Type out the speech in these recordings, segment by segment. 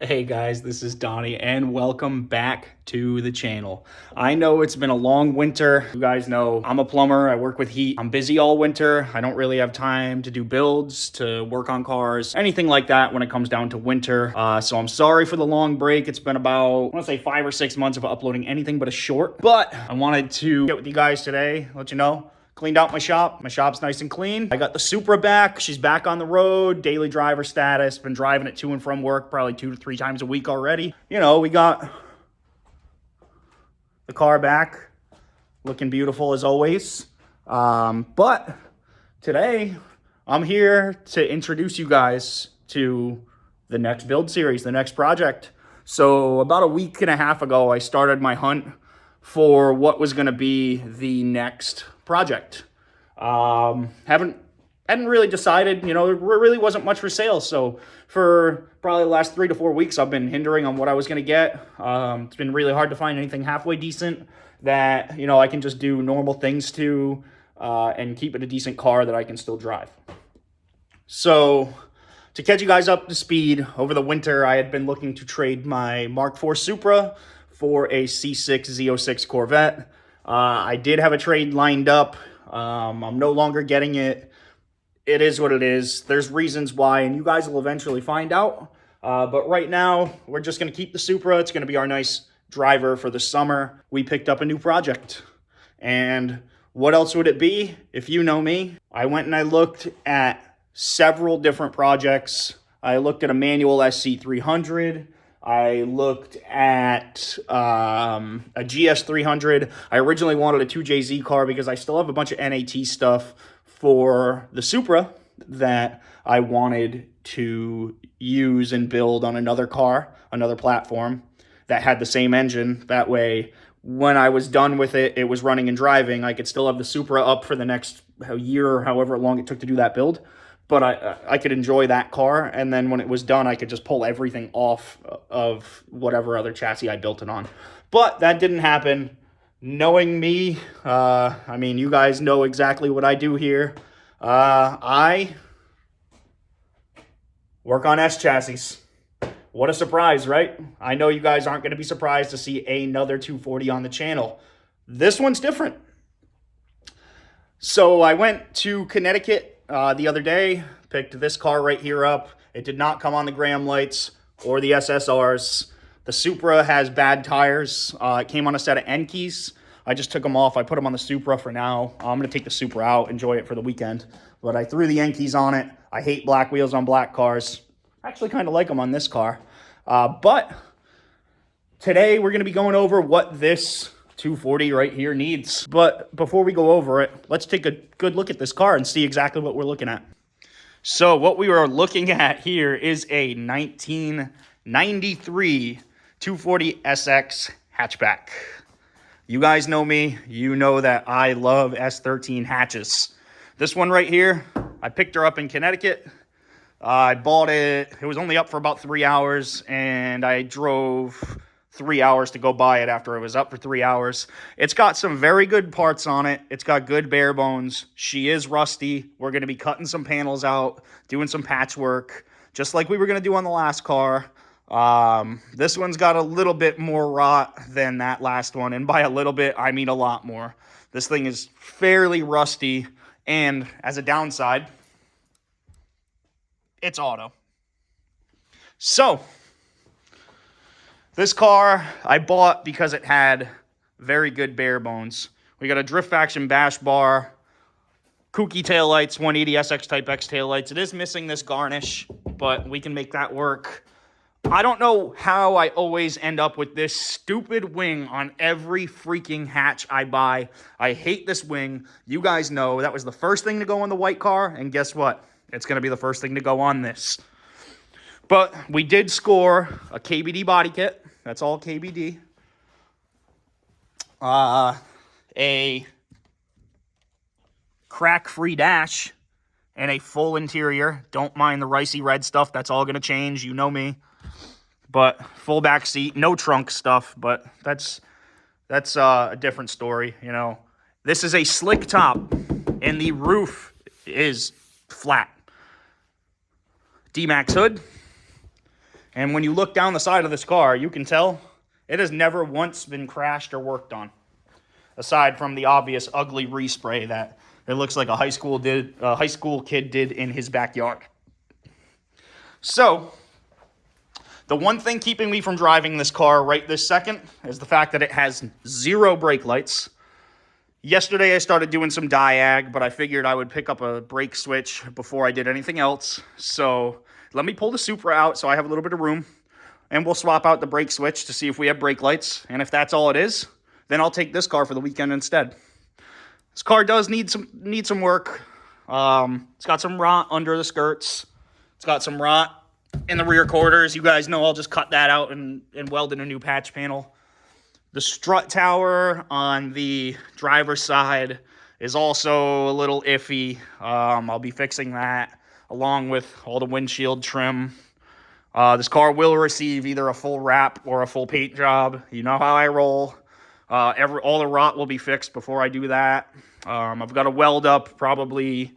Hey guys, this is Donnie and welcome back to the channel. I know it's been a long winter. You guys know I'm a plumber, I work with heat. I'm busy all winter. I don't really have time to do builds, to work on cars, anything like that when it comes down to winter. So I'm sorry for the long break. It's been about, I want to say 5 or 6 months of uploading anything but a short, but I wanted to get with you guys today, let you know. Cleaned out my shop. My shop's nice and clean. I got the Supra back. She's back on the road, daily driver status. Been driving it to and from work probably 2 to 3 times a week already. You know, we got the car back, looking beautiful as always. But today, I'm here to introduce you guys to the next build series, the next project. So about a week and a half ago, I started my hunt for what was going to be the next project. Hadn't really decided, you know, there really wasn't much for sale. So for probably the last 3 to 4 weeks, I've been hindering on what I was going to get. It's been really hard to find anything halfway decent that, you know, I can just do normal things to and keep it a decent car that I can still drive. So to catch you guys up to speed, over the winter, I had been looking to trade my Mark IV Supra for a C6 Z06 Corvette. I did have a trade lined up. I'm no longer getting it. It is what it is. There's reasons why, and you guys will eventually find out. But right now, we're just going to keep the Supra. It's going to be our nice driver for the summer. We picked up a new project. And what else would it be? If you know me, I went and I looked at several different projects. I looked at a manual SC300. I looked at a GS300. I originally wanted a 2JZ car because I still have a bunch of NAT stuff for the Supra that I wanted to use and build on another car, another platform that had the same engine. That way, when I was done with it, it was running and driving. I could still have the Supra up for the next year or however long it took to do that build. But I could enjoy that car, and then when it was done, I could just pull everything off of whatever other chassis I built it on. But that didn't happen. Knowing me, I mean, you guys know exactly what I do here. I work on S chassis. What a surprise, right? I know you guys aren't going to be surprised to see another 240 on the channel. This one's different. So I went to Connecticut the other day, picked this car right here up. It did not come on the Graham lights or the SSRs. The Supra has bad tires. It came on a set of Enkis. I just took them off. I put them on the Supra for now. I'm going to take the Supra out, enjoy it for the weekend. But I threw the Enkis on it. I hate black wheels on black cars. I actually kind of like them on this car. But today we're going to be going over what this 240 right here needs. But before we go over it, let's take a good look at this car and see exactly what we're looking at. So what we are looking at here is a 1993 240 SX hatchback. You guys know me. You know that I love S13 hatches. This one right here, I picked her up in Connecticut. I bought it. It was only up for about 3 hours, and I drove 3 hours to go buy it after it was up for 3 hours. It's got some very good parts on it. It's got good bare bones. She is rusty. We're going to be cutting some panels out, doing some patchwork, just like we were going to do on the last car. This one's got a little bit more rot than that last one, and by a little bit, I mean a lot more. This thing is fairly rusty, and as a downside, it's auto. So this car I bought because it had very good bare bones. We got a Drift Faction bash bar, kooky taillights, 180 SX Type X taillights. It is missing this garnish, but we can make that work. I don't know how I always end up with this stupid wing on every freaking hatch I buy. I hate this wing. You guys know that was the first thing to go on the white car, and guess what? It's going to be the first thing to go on this. But we did score a KBD body kit. That's all KBD. A crack-free dash and a full interior. Don't mind the ricey red stuff. That's all going to change. You know me. But full back seat, no trunk stuff. But that's a different story, you know. This is a slick top, and the roof is flat. D-Max hood. And when you look down the side of this car, you can tell it has never once been crashed or worked on, aside from the obvious ugly respray that it looks like a high school kid did in his backyard. So, the one thing keeping me from driving this car right this second is the fact that it has 0 brake lights. Yesterday I started doing some diag, but I figured I would pick up a brake switch before I did anything else. So let me pull the Supra out so I have a little bit of room, and we'll swap out the brake switch to see if we have brake lights. And if that's all it is, then I'll take this car for the weekend instead. This car does need some work. It's got some rot under the skirts. It's got some rot in the rear quarters. You guys know I'll just cut that out and weld in a new patch panel. The strut tower on the driver's side is also a little iffy. I'll be fixing that along with all the windshield trim. This car will receive either a full wrap or a full paint job. You know how I roll. All the rot will be fixed before I do that. I've got to weld up probably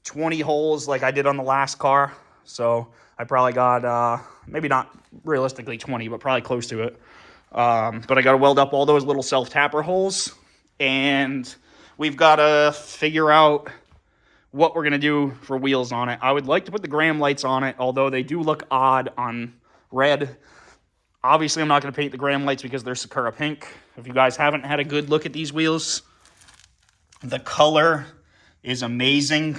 20 holes like I did on the last car. So I probably got, maybe not realistically 20, but probably close to it. But I got to weld up all those little self-tapper holes. And we've got to figure out what we're going to do for wheels on it. I would like to put the Graham lights on it, although they do look odd on red. Obviously, I'm not going to paint the Graham lights because they're Sakura pink. If you guys haven't had a good look at these wheels, the color is amazing.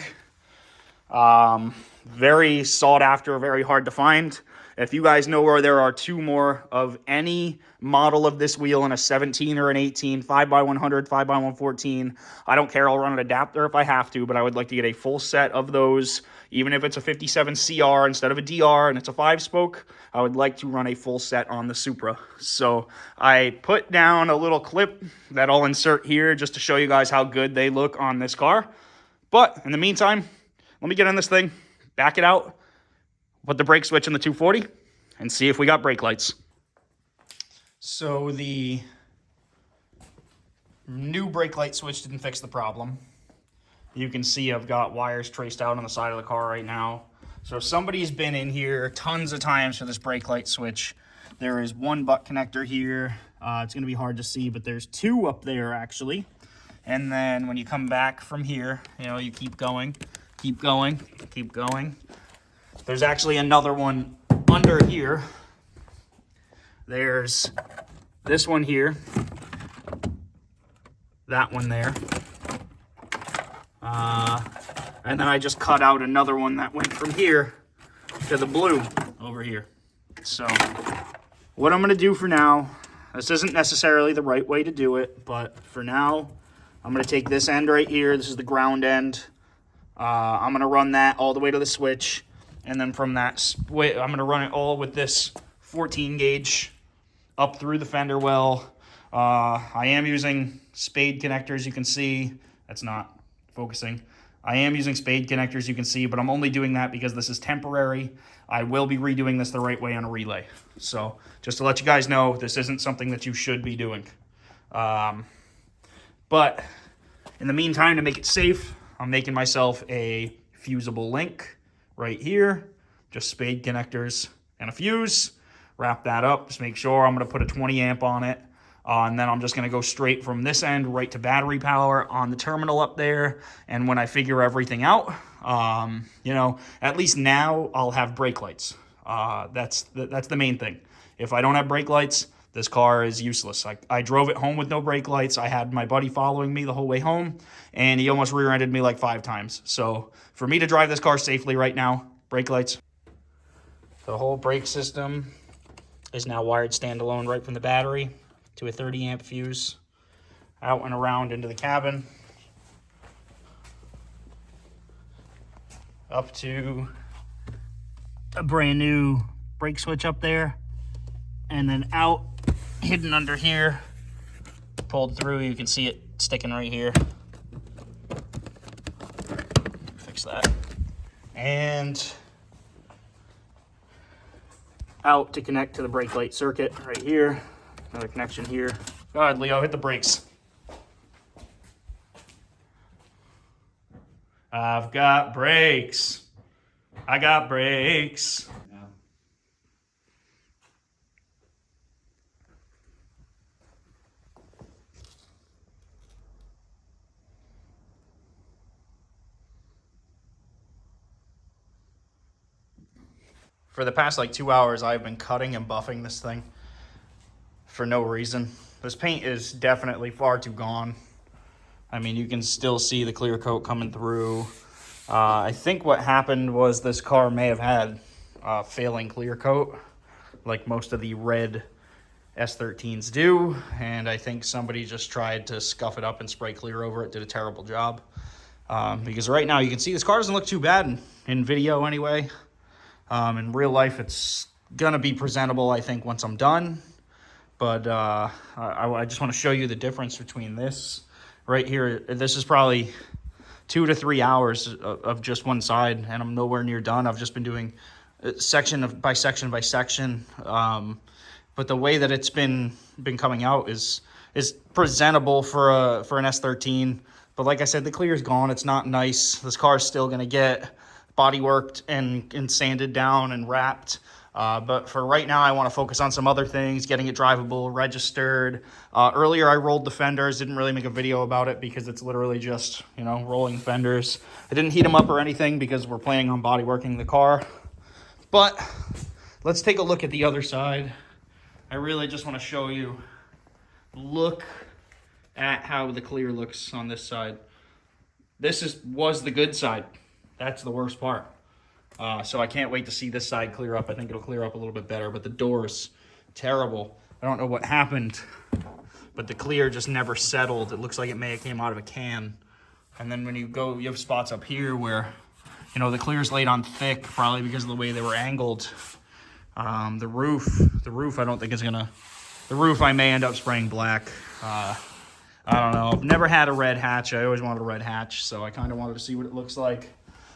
Very sought after, very hard to find. If you guys know where there are 2 more of any model of this wheel in a 17 or an 18, 5x100, 5x114, I don't care. I'll run an adapter if I have to, but I would like to get a full set of those. Even if it's a 57 CR instead of a DR and it's a 5-spoke, I would like to run a full set on the Supra. So I put down a little clip that I'll insert here just to show you guys how good they look on this car. But in the meantime, let me get in this thing, back it out, put the brake switch in the 240, and see if we got brake lights. So the new brake light switch didn't fix the problem. You can see I've got wires traced out on the side of the car right now. So somebody's been in here tons of times for this brake light switch. There is 1 butt connector here. It's going to be hard to see, but there's 2 up there actually. And then when you come back from here, you keep going, keep going, keep going. There's actually another one under here. There's this one here, that one there. And then I just cut out another one that went from here to the blue over here. So what I'm going to do for now, this isn't necessarily the right way to do it, but for now, I'm going to take this end right here. This is the ground end. I'm going to run that all the way to the switch. And then from that, I'm going to run it all with this 14 gauge up through the fender well. I am using spade connectors, you can see. That's not focusing. I am using spade connectors, you can see, but I'm only doing that because this is temporary. I will be redoing this the right way on a relay. So just to let you guys know, this isn't something that you should be doing. But in the meantime, to make it safe, I'm making myself a fusible link right here. Just spade connectors and a fuse. Wrap that up. Just make sure I'm going to put a 20 amp on it. And then I'm just going to go straight from this end right to battery power on the terminal up there. And when I figure everything out, at least now I'll have brake lights. That's the main thing. If I don't have brake lights, this car is useless. I drove it home with no brake lights. I had my buddy following me the whole way home, and he almost rear-ended me like 5 times. So for me to drive this car safely right now, brake lights. The whole brake system is now wired standalone right from the battery to a 30 amp fuse out and around into the cabin, up to a brand new brake switch up there, and then out, hidden under here, pulled through. You can see it sticking right here. Fix that. And out to connect to the brake light circuit right here. Another connection here. Go ahead, Leo, hit the brakes. I've got brakes. I got brakes. For the past like 2 hours, I've been cutting and buffing this thing for no reason. This paint is definitely far too gone. I mean, you can still see the clear coat coming through. I think what happened was this car may have had failing clear coat, like most of the red S13s do, and I think somebody just tried to scuff it up and spray clear over it, did a terrible job. Because right now you can see this car doesn't look too bad in video anyway. In real life, it's gonna be presentable, I think, once I'm done. But I just want to show you the difference between this right here. This is probably 2 to 3 hours of just one side, and I'm nowhere near done. I've just been doing section by section by section. But the way that it's been coming out is presentable for an S13. But like I said, the clear is gone. It's not nice. This car is still gonna get body worked and sanded down and wrapped. But for right now, I want to focus on some other things, getting it drivable, registered. Earlier, I rolled the fenders. Didn't really make a video about it because it's literally just, you know, rolling fenders. I didn't heat them up or anything because we're planning on body working the car. But let's take a look at the other side. I really just want to show you, look at how the clear looks on this side. This was the good side. That's the worst part. So I can't wait to see this side clear up. I think it'll clear up a little bit better, but the door's terrible. I don't know what happened, but the clear just never settled. It looks like it may have came out of a can. And then when you go, you have spots up here where, you know, the clear's laid on thick, probably because of the way they were angled. The roof, I don't think is gonna, the roof I may end up spraying black. I don't know. I've never had a red hatch. I always wanted a red hatch, so I kind of wanted to see what it looks like.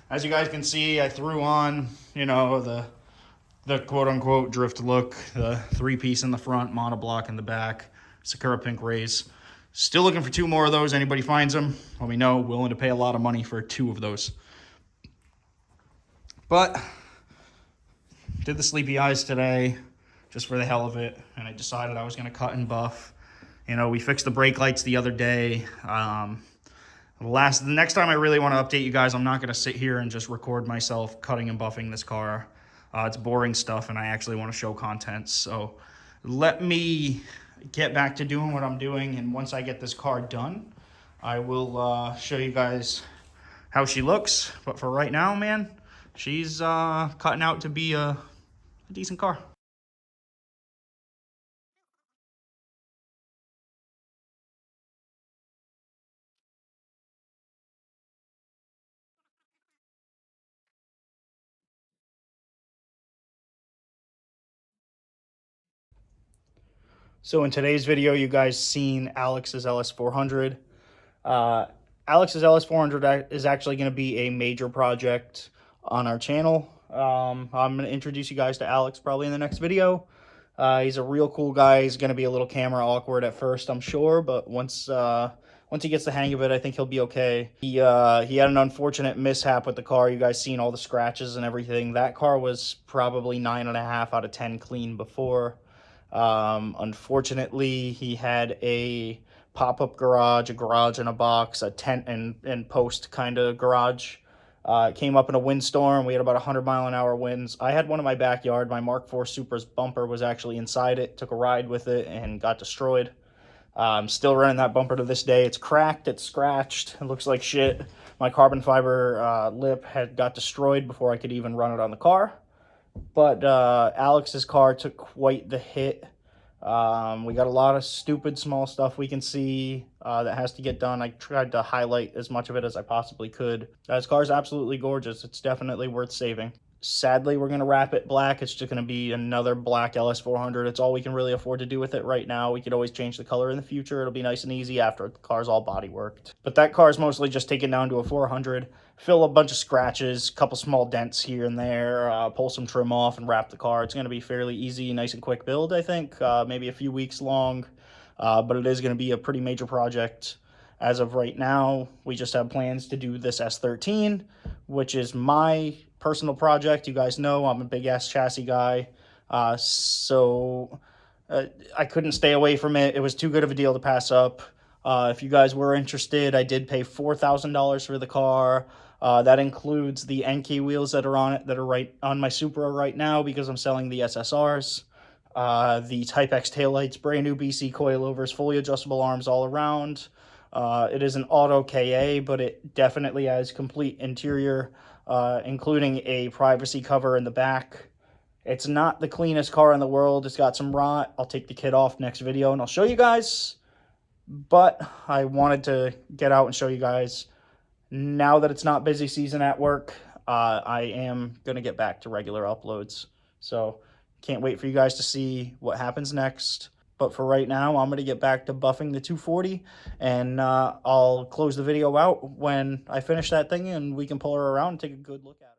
As you guys can see, I threw on, you know, the quote-unquote drift look, the 3-piece in the front, monoblock in the back, Sakura Pink Rays. Still looking for 2 more of those. Anybody finds them, let me know. Willing to pay a lot of money for 2 of those. But did the sleepy eyes today just for the hell of it, and I decided I was going to cut and buff. You know, we fixed the brake lights the other day. The next time I really want to update you guys, I'm not going to sit here and just record myself cutting and buffing this car. It's boring stuff, and I actually want to show content. So let me get back to doing what I'm doing, and once I get this car done, I will show you guys how she looks. But for right now, man, she's cutting out to be a decent car. So in today's video, you guys seen Alex's LS400. Alex's LS400 is actually going to be a major project on our channel. I'm going to introduce you guys to Alex probably in the next video. He's a real cool guy. He's going to be a little camera awkward at first, I'm sure, but once he gets the hang of it, I think he'll be okay. He had an unfortunate mishap with the car. You guys seen all the scratches and everything. That car was probably 9.5 out of 10 clean before. Unfortunately, he had a pop-up garage, a garage in a box, a tent and post kind of garage. It came up in a windstorm. We had about 100-mile-an-hour winds. I had one in my backyard. My Mark IV Supra's bumper was actually inside it. Took a ride with it and got destroyed. I'm still running that bumper to this day. It's cracked. It's scratched. It looks like shit. My carbon fiber lip had got destroyed before I could even run it on the car. But Alex's car took quite the hit. We got a lot of stupid small stuff we can see that has to get done. I tried to highlight as much of it as I possibly could. His car is absolutely gorgeous. It's definitely worth saving. Sadly, we're going to wrap it black. It's just going to be another black LS400. It's all we can really afford to do with it right now. We could always change the color in the future. It'll be nice and easy after the car's all body worked. But that car is mostly just taken down to a 400. Fill a bunch of scratches, couple small dents here and there, pull some trim off and wrap the car. It's going to be fairly easy, nice and quick build, I think. Maybe a few weeks long, but it is going to be a pretty major project. As of right now, we just have plans to do this S13, which is my personal project. You guys know I'm a big ass chassis guy, so I couldn't stay away from it. It was too good of a deal to pass up. If you guys were interested, I did pay $4,000 for the car. That includes the Enkei wheels that are on it, that are right on my Supra right now because I'm selling the SSRs. The Type X taillights, brand new BC coilovers, fully adjustable arms all around. It is an auto KA, but it definitely has complete interior, including a privacy cover in the back. It's not the cleanest car in the world. It's got some rot. I'll take the kit off next video and I'll show you guys. But I wanted to get out and show you guys. Now that it's not busy season at work, I am going to get back to regular uploads. So can't wait for you guys to see what happens next. But for right now, I'm going to get back to buffing the 240, and I'll close the video out when I finish that thing and we can pull her around and take a good look at it.